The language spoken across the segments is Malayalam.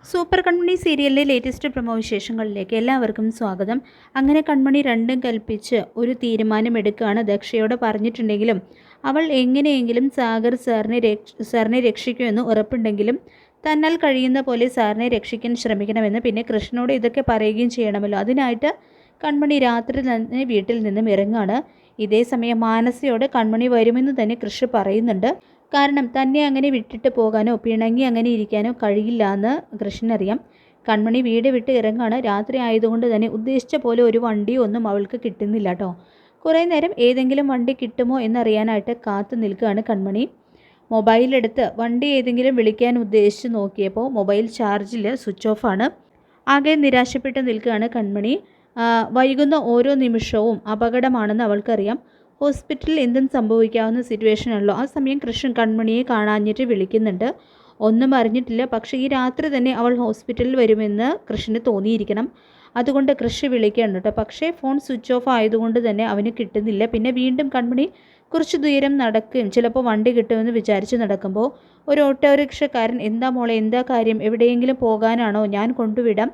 സൂപ്പർ കൺമണി സീരിയലിലെ ലേറ്റസ്റ്റ് പ്രൊമോ വിശേഷങ്ങളിലേക്ക് എല്ലാവർക്കും സ്വാഗതം. അങ്ങനെ കൺമണി രണ്ടും കൽപ്പിച്ച് ഒരു തീരുമാനമെടുക്കുകയാണ്. ദക്ഷയോട് പറഞ്ഞിട്ടുണ്ടെങ്കിലും അവൾ എങ്ങനെയെങ്കിലും സാറിനെ രക്ഷിക്കുമെന്ന് ഉറപ്പുണ്ടെങ്കിലും തന്നാൽ കഴിയുന്ന പോലെ സാറിനെ രക്ഷിക്കാൻ ശ്രമിക്കണമെന്ന്, പിന്നെ കൃഷ്ണനോട് ഇതൊക്കെ പറയുകയും ചെയ്യണമല്ലോ. അതിനായിട്ട് കൺമണി രാത്രി തന്നെ വീട്ടിൽ നിന്നും ഇറങ്ങുകയാണ്. ഇതേ സമയം മാനസയോട് കൺമണി വരുമെന്ന് തന്നെ കൃഷ് പറയുന്നുണ്ട്. കാരണം തന്നെ അങ്ങനെ വിട്ടിട്ട് പോകാനോ പിണങ്ങി അങ്ങനെ ഇരിക്കാനോ കഴിയില്ല എന്ന് കൃഷ്ണനറിയാം. കൺമണി വീട് വിട്ട് ഇറങ്ങാണ്. രാത്രി ആയതുകൊണ്ട് തന്നെ ഉദ്ദേശിച്ച പോലെ ഒരു വണ്ടിയോ ഒന്നും അവൾക്ക് കിട്ടുന്നില്ല കേട്ടോ. കുറേ നേരം ഏതെങ്കിലും വണ്ടി കിട്ടുമോ എന്നറിയാനായിട്ട് കാത്തു നിൽക്കുകയാണ് കൺമണി. മൊബൈലെടുത്ത് വണ്ടി ഏതെങ്കിലും വിളിക്കാൻ ഉദ്ദേശിച്ച് നോക്കിയപ്പോൾ മൊബൈൽ ചാർജിൽ സ്വിച്ച് ഓഫാണ്. ആകെ നിരാശപ്പെട്ട് നിൽക്കുകയാണ് കൺമണി. വൈകുന്ന ഓരോ നിമിഷവും അപകടമാണെന്ന് അവൾക്കറിയാം. ഹോസ്പിറ്റലിൽ എന്തും സംഭവിക്കാവുന്ന സിറ്റുവേഷനാണല്ലോ. ആ സമയം കൃഷ്ണൻ കൺമണിയെ കാണാഞ്ഞിട്ട് വിളിക്കുന്നുണ്ട്. ഒന്നും അറിഞ്ഞിട്ടില്ല. പക്ഷേ ഈ രാത്രി തന്നെ അവൾ ഹോസ്പിറ്റലിൽ വരുമെന്ന് കൃഷ്ണന് തോന്നിയിരിക്കണം. അതുകൊണ്ട് കൃഷ് വിളിക്കുകയാണ് കേട്ടോ. പക്ഷേ ഫോൺ സ്വിച്ച് ഓഫ് ആയതുകൊണ്ട് തന്നെ അവന് കിട്ടുന്നില്ല. പിന്നെ വീണ്ടും കൺമണി കുറച്ച് ദൂരം നടക്കുകയും ചിലപ്പോൾ വണ്ടി കിട്ടുമെന്ന് വിചാരിച്ച് നടക്കുമ്പോൾ ഒരു ഓട്ടോറിക്ഷക്കാരൻ, എന്താ മോളെ, എന്താ കാര്യം, എവിടെയെങ്കിലും പോകാനാണോ, ഞാൻ കൊണ്ടുവിടാം,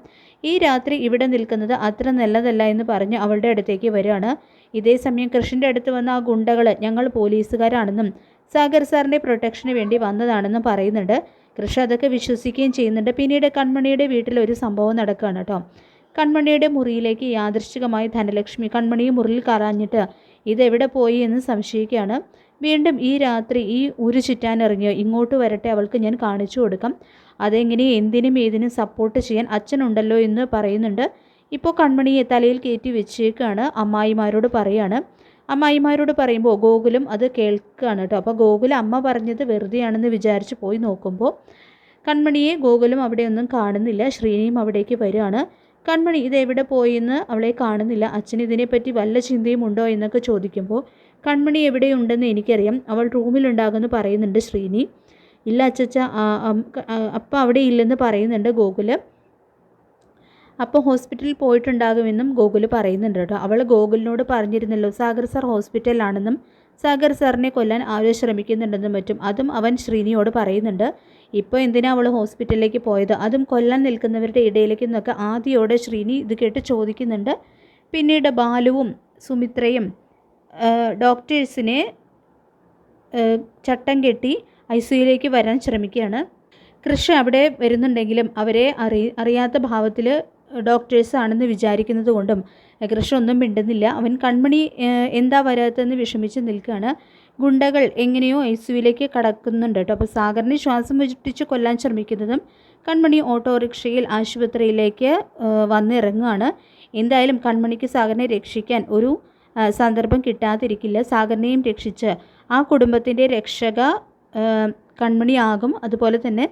ഈ രാത്രി ഇവിടെ നിൽക്കുന്നത് അത്ര നല്ലതല്ല എന്ന് പറഞ്ഞ് അവളുടെ അടുത്തേക്ക് വരികയാണ്. ഇതേ സമയം കൃഷ്ണൻ്റെ അടുത്ത് വന്ന ആ ഗുണ്ടകൾ ഞങ്ങൾ പോലീസുകാരാണെന്നും സാഗർ സാറിൻ്റെ പ്രൊട്ടക്ഷന് വേണ്ടി വന്നതാണെന്നും പറയുന്നുണ്ട്. കൃഷ് അതൊക്കെ വിശ്വസിക്കുകയും ചെയ്യുന്നുണ്ട്. പിന്നീട് കൺമണിയുടെ വീട്ടിൽ ഒരു സംഭവം നടക്കുകയാണ് കേട്ടോ. കൺമണിയുടെ മുറിയിലേക്ക് യാദൃശ്ചികമായി ധനലക്ഷ്മി കൺമണിയെ മുറിയിൽ കറാഞ്ഞിട്ട് ഇതെവിടെ പോയി എന്ന് സംശയിക്കുകയാണ്. വീണ്ടും ഈ രാത്രി ഈ ഉരു ചുറ്റാനിറങ്ങിയോ, ഇങ്ങോട്ട് വരട്ടെ, അവൾക്ക് ഞാൻ കാണിച്ചു കൊടുക്കാം, അതെങ്ങനെ എന്തിനും ഏതിനും സപ്പോർട്ട് ചെയ്യാൻ അച്ഛനുണ്ടല്ലോ എന്ന് പറയുന്നുണ്ട്. ഇപ്പോൾ കൺമണിയെ തലയിൽ കയറ്റി വെച്ചേക്കാണ്. അമ്മായിമാരോട് പറയാണ്. അമ്മായിമാരോട് പറയുമ്പോൾ ഗോകുലും അത് കേൾക്കുകയാണ് കേട്ടോ. അപ്പോൾ ഗോകുൽ അമ്മ പറഞ്ഞത് വെറുതെയാണെന്ന് വിചാരിച്ച് പോയി നോക്കുമ്പോൾ കൺമണിയെ ഗോകുലും അവിടെയൊന്നും കാണുന്നില്ല. ശ്രീനിയും അവിടേക്ക് വരികയാണ്. കൺമണി ഇതെവിടെ പോയെന്ന് അവളെ കാണുന്നില്ല. അച്ഛൻ ഇതിനെപ്പറ്റി വല്ല ചിന്തയും ഉണ്ടോ എന്നൊക്കെ ചോദിക്കുമ്പോൾ കൺമണി എവിടെയുണ്ടെന്ന് എനിക്കറിയാം, അവൾ റൂമിലുണ്ടാകുമെന്ന് പറയുന്നുണ്ട് ശ്രീനി. ഇല്ല അച്ചച്ച, അപ്പം അവിടെ ഇല്ലെന്ന് പറയുന്നുണ്ട് ഗോകുല്. അപ്പോൾ ഹോസ്പിറ്റലിൽ പോയിട്ടുണ്ടാകുമെന്നും ഗോകുൽ പറയുന്നുണ്ട് കേട്ടോ. അവൾ ഗോകുലിനോട് പറഞ്ഞിരുന്നല്ലോ സാഗർ സാർ ഹോസ്പിറ്റലിലാണെന്നും സാഗർ സാറിനെ കൊല്ലാൻ ആരോ ശ്രമിക്കുന്നുണ്ടെന്നും മറ്റും. അതും അവൻ ശ്രീനിയോട് പറയുന്നുണ്ട്. ഇപ്പോൾ എന്തിനാ അവൾ ഹോസ്പിറ്റലിലേക്ക് പോയത്, അതും കൊല്ലാൻ നിൽക്കുന്നവരുടെ ഇടയിലേക്ക് എന്നൊക്കെ ആദ്യയോടെ ശ്രീനി ഇത് കേട്ട് ചോദിക്കുന്നുണ്ട്. പിന്നീട് ബാലുവും സുമിത്രയും ഡോക്ടേഴ്സിനെ ചട്ടം കെട്ടി ഐസിയുയിലേക്ക് വരാൻ ശ്രമിക്കുകയാണ്. കൃഷ് അവിടെ വരുന്നുണ്ടെങ്കിലും അവരെ അറിയാത്ത ഭാവത്തിൽ ഡോക്ടേഴ്സ് ആണെന്ന് വിചാരിക്കുന്നത് കൊണ്ടും കൃഷ് ഒന്നും മിണ്ടുന്നില്ല. അവൻ കൺമണി എന്താ വരാത്തതെന്ന് വിഷമിച്ച് നിൽക്കുകയാണ്. ഗുണ്ടകൾ എങ്ങനെയോ ഐസിയുയിലേക്ക് കടക്കുന്നുണ്ട് കേട്ടോ. അപ്പോൾ സാഗറിനെ ശ്വാസം മുട്ടിച്ച് കൊല്ലാൻ ശ്രമിക്കുന്നതും കൺമണി ഓട്ടോറിക്ഷയിൽ ആശുപത്രിയിലേക്ക് വന്നിറങ്ങുകയാണ്. എന്തായാലും കൺമണിക്ക് സാഗറിനെ രക്ഷിക്കാൻ ഒരു സന്ദർഭം കിട്ടാതിരിക്കില്ല. സാഗറിനെയും രക്ഷിച്ച് ആ കുടുംബത്തിൻ്റെ രക്ഷക കൺമണിയാകും. അതുപോലെ തന്നെ